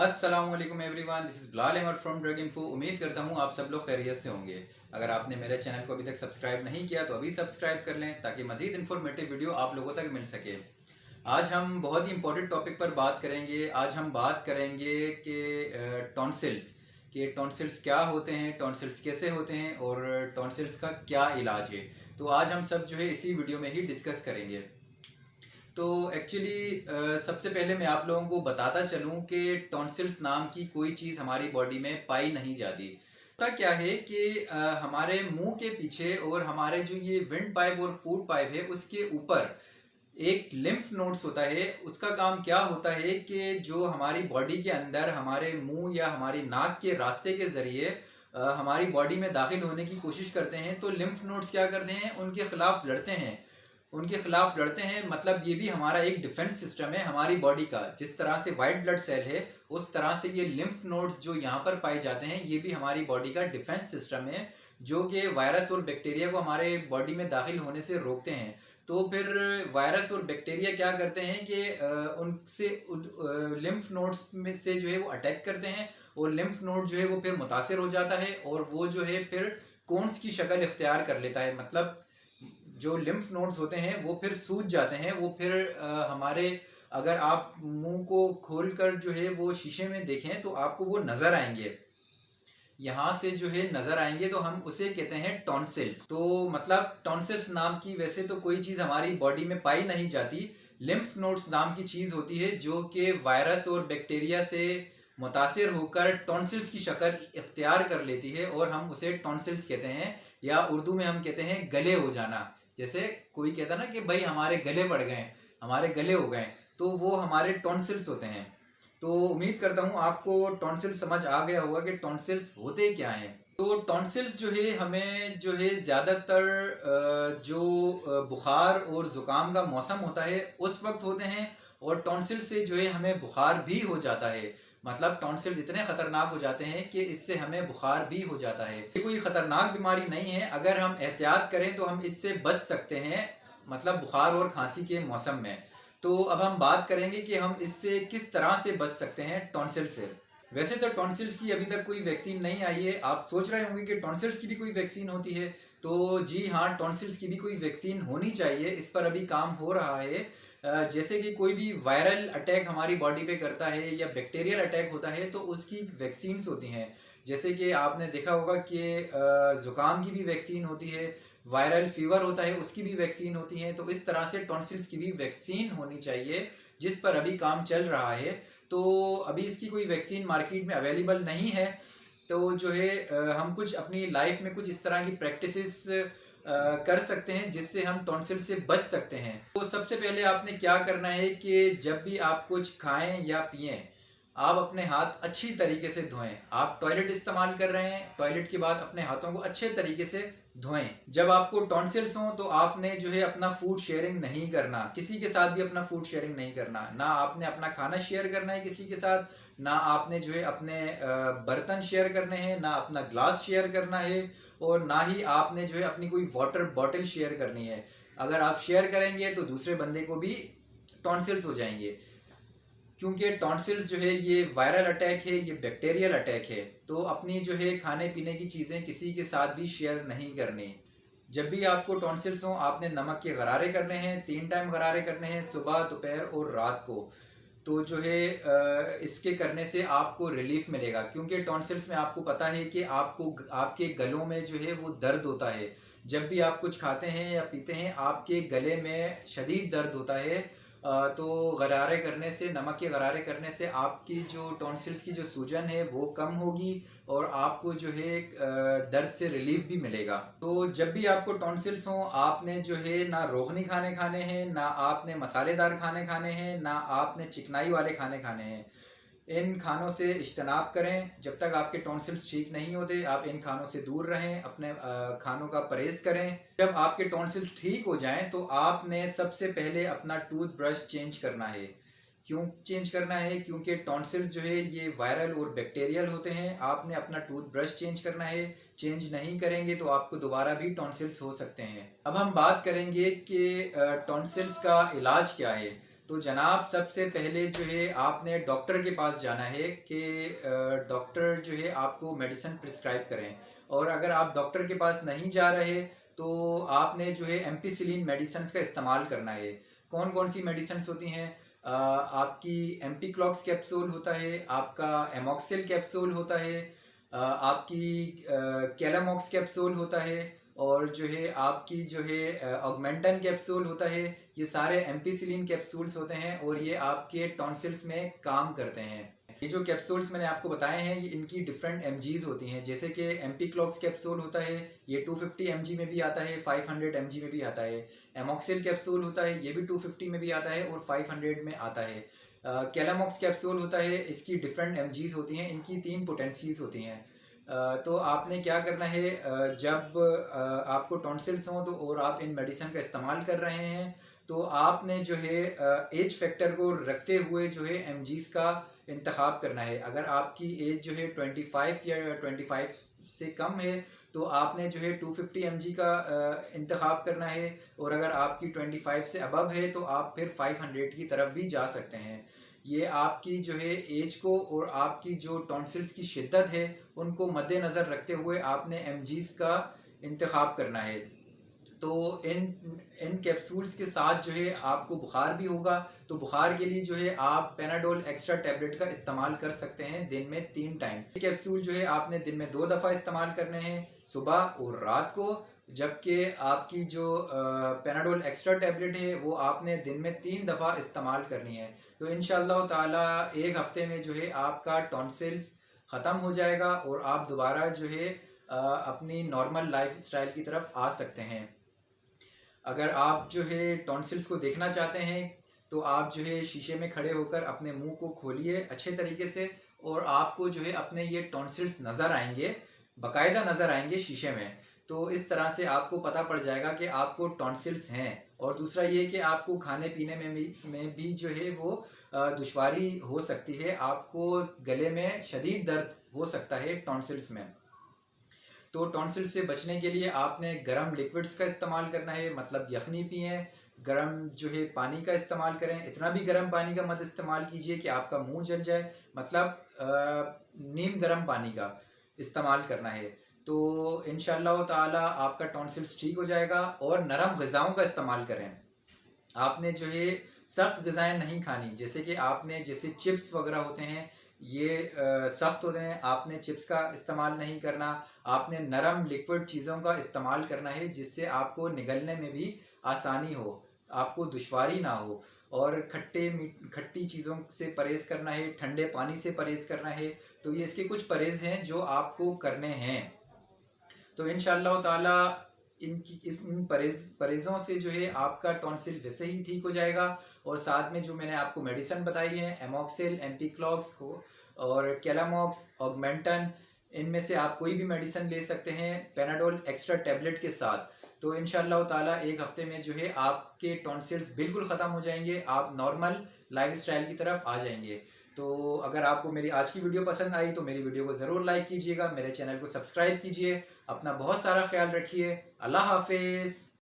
अस्सलामुअलैकुम everyone, this is Bilal Ahmed from drug info. उम्मीद करता हूँ आप सब लोग खैरियत से होंगे। अगर आपने मेरे चैनल को अभी तक सब्सक्राइब नहीं किया तो अभी सब्सक्राइब कर लें ताकि मज़ीद इन्फॉर्मेटिव वीडियो आप लोगों तक मिल सके। आज हम बहुत ही इंपॉर्टेंट टॉपिक पर बात करेंगे। आज हम बात करेंगे कि टॉन्सिल्स टॉन्सिल्स क्या होते हैं, टॉन्सिल्स कैसे होते हैं और टॉन्सिल्स का क्या इलाज है। तो आज हम सब जो है इसी वीडियो में ही डिस्कस करेंगे। तो एक्चुअली सबसे पहले मैं आप लोगों को बताता चलूं कि टॉन्सिल्स नाम की कोई चीज़ हमारी बॉडी में पाई नहीं जाती। होता क्या है कि हमारे मुंह के पीछे और हमारे जो ये विंड पाइप और फूड पाइप है उसके ऊपर एक लिम्फ नोड्स होता है। उसका काम क्या होता है कि जो हमारी बॉडी के अंदर हमारे मुंह या हमारी नाक के रास्ते के जरिए हमारी बॉडी में दाखिल होने की कोशिश करते हैं, तो लिम्फ नोड्स क्या करते हैं, उनके खिलाफ लड़ते हैं। मतलब ये भी हमारा एक डिफेंस सिस्टम है हमारी बॉडी का। जिस तरह से वाइट ब्लड सेल है उस तरह से ये लिम्फ नोड्स जो यहाँ पर पाए जाते हैं ये भी हमारी बॉडी का डिफेंस सिस्टम है, जो कि वायरस और बैक्टीरिया को हमारे बॉडी में दाखिल होने से रोकते हैं। तो फिर वायरस और बैक्टीरिया क्या करते हैं कि उनसे लिम्फ नोड्स में से जो है वो अटैक करते हैं और लिम्फ नोड जो है वो फिर मुतासिर हो जाता है और वो जो है फिर कोन्स की शक्ल इख्तियार कर लेता है। मतलब जो लिम्फ नोड्स होते हैं वो फिर सूज जाते हैं। वो फिर हमारे, अगर आप मुंह को खोलकर जो है वो शीशे में देखें तो आपको वो नजर आएंगे, यहाँ से जो है नजर आएंगे, तो हम उसे कहते हैं टॉन्सिल्स। तो मतलब टॉन्सिल्स नाम की वैसे तो कोई चीज हमारी बॉडी में पाई नहीं जाती। लिम्फ नोड्स नाम की चीज होती है जो कि वायरस और बैक्टीरिया से मुतासिर होकर टॉन्सिल्स की शक्ल इख्तियार कर लेती है और हम उसे टॉन्सिल्स कहते हैं, या उर्दू में हम कहते हैं गले हो जाना। जैसे कोई कहता ना कि भाई हमारे गले पड़ गए, हमारे गले हो गए, तो वो हमारे टॉन्सिल्स होते हैं। तो उम्मीद करता हूँ आपको टॉन्सिल्स समझ आ गया होगा कि टॉन्सिल्स होते क्या हैं। तो टॉन्सिल्स जो है हमें जो है ज़्यादातर जो बुखार और ज़ुकाम का मौसम होता है उस वक्त होते हैं, और टॉन्सिल से जो है हमें बुखार भी हो जाता है। मतलब टॉन्सिल्स इतने खतरनाक हो जाते हैं कि इससे हमें बुखार भी हो जाता है। ये कोई खतरनाक बीमारी नहीं है, अगर हम एहतियात करें तो हम इससे बच सकते हैं, मतलब बुखार और खांसी के मौसम में। तो अब हम बात करेंगे कि हम इससे किस तरह से बच सकते हैं टॉन्सिल से। वैसे तो टॉन्सिल्स की अभी तक कोई वैक्सीन नहीं आई है। आप सोच रहे होंगे कि टॉन्सिल्स की भी कोई वैक्सीन होती है। तो जी हाँ, टॉन्सिल्स की भी कोई वैक्सीन होनी चाहिए, इस पर अभी काम हो रहा है। जैसे कि कोई भी वायरल अटैक हमारी बॉडी पे करता है या बैक्टीरियल अटैक होता है तो उसकी वैक्सीन्स होती हैं। जैसे कि आपने देखा होगा कि ज़ुकाम की भी वैक्सीन होती है, वायरल फीवर होता है उसकी भी वैक्सीन होती है। तो इस तरह से टॉन्सिल्स की भी वैक्सीन होनी चाहिए, जिस पर अभी काम चल रहा है। तो अभी इसकी कोई वैक्सीन मार्केट में अवेलेबल नहीं है। तो जो है हम कुछ अपनी लाइफ में कुछ इस तरह की प्रैक्टिसेस कर सकते हैं जिससे हम टॉन्सिल से बच सकते हैं। तो सबसे पहले आपने क्या करना है कि जब भी आप कुछ खाएं या पिएं, आप अपने हाथ अच्छी तरीके से धोएं। आप टॉयलेट इस्तेमाल कर रहे हैं, टॉयलेट के बाद अपने हाथों को अच्छे तरीके से धोएं। जब आपको टॉन्सिल्स हों तो आपने जो है अपना फूड शेयरिंग नहीं करना, किसी के साथ भी अपना फूड शेयरिंग नहीं करना। ना आपने अपना खाना शेयर करना है किसी के साथ, ना आपने जो है अपने बर्तन शेयर करने हैं, ना अपना ग्लास शेयर करना है, और ना ही आपने जो है अपनी कोई वाटर बॉटल शेयर करनी है। अगर आप शेयर करेंगे तो दूसरे बंदे को भी टॉन्सिल्स हो जाएंगे, क्योंकि टॉन्सिल्स जो है ये वायरल अटैक है, ये बैक्टीरियल अटैक है। तो अपनी जो है खाने पीने की चीज़ें किसी के साथ भी शेयर नहीं करनी। जब भी आपको टॉन्सिल्स हों आपने नमक के गरारे करने हैं, 3 टाइम गरारे करने हैं, सुबह, दोपहर और रात को। तो जो है इसके करने से आपको रिलीफ मिलेगा, क्योंकि टॉन्सिल्स में आपको पता है कि आपको आपके गलों में जो है वो दर्द होता है। जब भी आप कुछ खाते हैं या पीते हैं आपके गले में शदीद दर्द होता है। तो गरारे करने से, नमक के गरारे करने से आपकी जो टॉन्सिल्स की जो सूजन है वो कम होगी और आपको जो है दर्द से रिलीफ भी मिलेगा। तो जब भी आपको टॉन्सिल्स हों आपने जो है ना रोगनी खाने खाने हैं, ना आपने मसालेदार खाने खाने हैं, ना आपने चिकनाई वाले खाने खाने हैं। इन खानों से इज्तनाब करें। जब तक आपके टॉन्सिल्स ठीक नहीं होते आप इन खानों से दूर रहें, अपने खानों का परहेज करें। जब आपके टॉन्सिल्स ठीक हो जाएं तो आपने सबसे पहले अपना टूथब्रश चेंज करना है। क्यों चेंज करना है? क्योंकि टॉन्सिल्स जो है ये वायरल और बैक्टीरियल होते हैं। आपने अपना टूथब्रश चेंज करना है। चेंज नहीं करेंगे तो आपको दोबारा भी टॉन्सिल्स हो सकते हैं। अब हम बात करेंगे कि टॉन्सिल्स का इलाज क्या है। तो जनाब सबसे पहले जो है आपने डॉक्टर के पास जाना है कि डॉक्टर जो है आपको मेडिसिन प्रिस्क्राइब करें। और अगर आप डॉक्टर के पास नहीं जा रहे तो आपने जो है एम्पीसिलिन मेडिसिन का इस्तेमाल करना है। कौन कौन सी मेडिसिन होती हैं? आपकी एम्पीक्लॉक्स कैप्सूल होता है, आपका एमॉक्सिल कैप्सूल होता है, आपकी कैलामॉक्स कैप्सूल होता है, और जो है आपकी जो है ऑगमेंटन कैप्सूल होता है। ये सारे एम्पीसिलिन कैप्सूल्स होते हैं और ये आपके टॉन्सिल्स में काम करते हैं। ये जो कैप्सूल्स मैंने आपको बताए हैं ये इनकी डिफरेंट एमजीज होती हैं। जैसे कि एम्पीक्लॉक्स कैप्सूल होता है, ये 250 mg में भी आता है, 500 mg में भी आता है। एमॉक्सिल कैप्सूल होता है, ये भी 250 में भी आता है और 500 में आता है। कैलामॉक्स कैप्सूल होता है, इसकी डिफरेंट एमजीज होती हैं, इनकी 3 पोटेंसीज होती हैं। तो आपने क्या करना है, जब आपको टॉन्सिल्स हों तो और आप इन मेडिसिन का इस्तेमाल कर रहे हैं तो आपने जो है एज फैक्टर को रखते हुए जो है एमजीज का इंतखाब करना है। अगर आपकी एज जो है 25 या 25 से कम है तो आपने जो है 250 mg का इंतखाब करना है, और अगर आपकी 25 से अबव है तो आप फिर 500 की तरफ भी जा सकते हैं। ये आपकी जो है एज को और आपकी जो टॉन्सिल्स की शिद्दत है उनको मद्देनज़र रखते हुए आपने एमजीज का इंतखाब करना है। तो इन कैप्सूल्स के साथ जो है आपको बुखार भी होगा, तो बुखार के लिए जो है आप पेनाडोल एक्स्ट्रा टैबलेट का इस्तेमाल कर सकते हैं दिन में 3 टाइम। ये कैप्सूल जो है आपने दिन में 2 दफ़ा इस्तेमाल करने हैं, सुबह और रात को। जबकि आपकी जो पेनाडोल एक्स्ट्रा टैबलेट है वो आपने दिन में 3 दफ़ा इस्तेमाल करनी है। तो इंशाअल्लाह ताला एक हफ्ते में जो है आपका टॉन्सिल्स ख़त्म हो जाएगा और आप दोबारा जो है अपनी नॉर्मल लाइफ स्टाइल की तरफ आ सकते हैं। अगर आप जो है टॉन्सिल्स को देखना चाहते हैं तो आप जो है शीशे में खड़े होकर अपने मुंह को खोलिए अच्छे तरीके से, और आपको जो है अपने ये टॉन्सिल्स नज़र आएंगे, बाकायदा नज़र आएंगे शीशे में। तो इस तरह से आपको पता पड़ जाएगा कि आपको टॉन्सिल्स हैं। और दूसरा ये कि आपको खाने पीने में भी जो है वो दुश्वारी हो सकती है, आपको गले में शदीद दर्द हो सकता है टॉन्सिल्स में। तो टॉन्सिल से बचने के लिए आपने गर्म लिक्विड्स का इस्तेमाल करना है, मतलब यखनी पिए, गर्म जो है पानी का इस्तेमाल करें। इतना भी गर्म पानी का मत इस्तेमाल कीजिए कि आपका मुंह जल जाए, मतलब नीम गर्म पानी का इस्तेमाल करना है। तो इंशाअल्लाह ताला आपका टॉन्सिल्स ठीक हो जाएगा। और नरम ग़िज़ाओं का इस्तेमाल करें। आपने जो है सख्त ग़िज़ाएँ नहीं खानी, जैसे कि आपने जैसे चिप्स वगैरह होते हैं ये सख्त होते हैं, आपने चिप्स का इस्तेमाल नहीं करना। आपने नरम लिक्विड चीज़ों का इस्तेमाल करना है जिससे आपको निगलने में भी आसानी हो, आपको दुश्वारी ना हो। और खट्टी चीज़ों से परहेज़ करना है, ठंडे पानी से परहेज़ करना है। तो ये इसके कुछ परहेज़ हैं जो आपको करने हैं। तो इंशाअल्लाह ताला इन परहेज़ों से जो है आपका टॉन्सिल वैसे ही ठीक हो जाएगा। और साथ में जो मैंने आपको मेडिसिन बताई है, एमॉक्सिल, एम्पीक्लॉक्स को और कैलामॉक्स, ऑगमेंटन, इनमें से आप कोई भी मेडिसिन ले सकते हैं पेनाडोल एक्स्ट्रा टैबलेट के साथ। तो इंशाअल्लाह ताला एक हफ्ते में जो है आपके टॉन्सिल्स बिल्कुल ख़त्म हो जाएंगे, आप नॉर्मल लाइफ स्टाइल की तरफ आ जाएंगे। तो अगर आपको मेरी आज की वीडियो पसंद आई तो मेरी वीडियो को ज़रूर लाइक कीजिएगा, मेरे चैनल को सब्सक्राइब कीजिए। अपना बहुत सारा ख्याल रखिए। अल्लाह हाफिज़।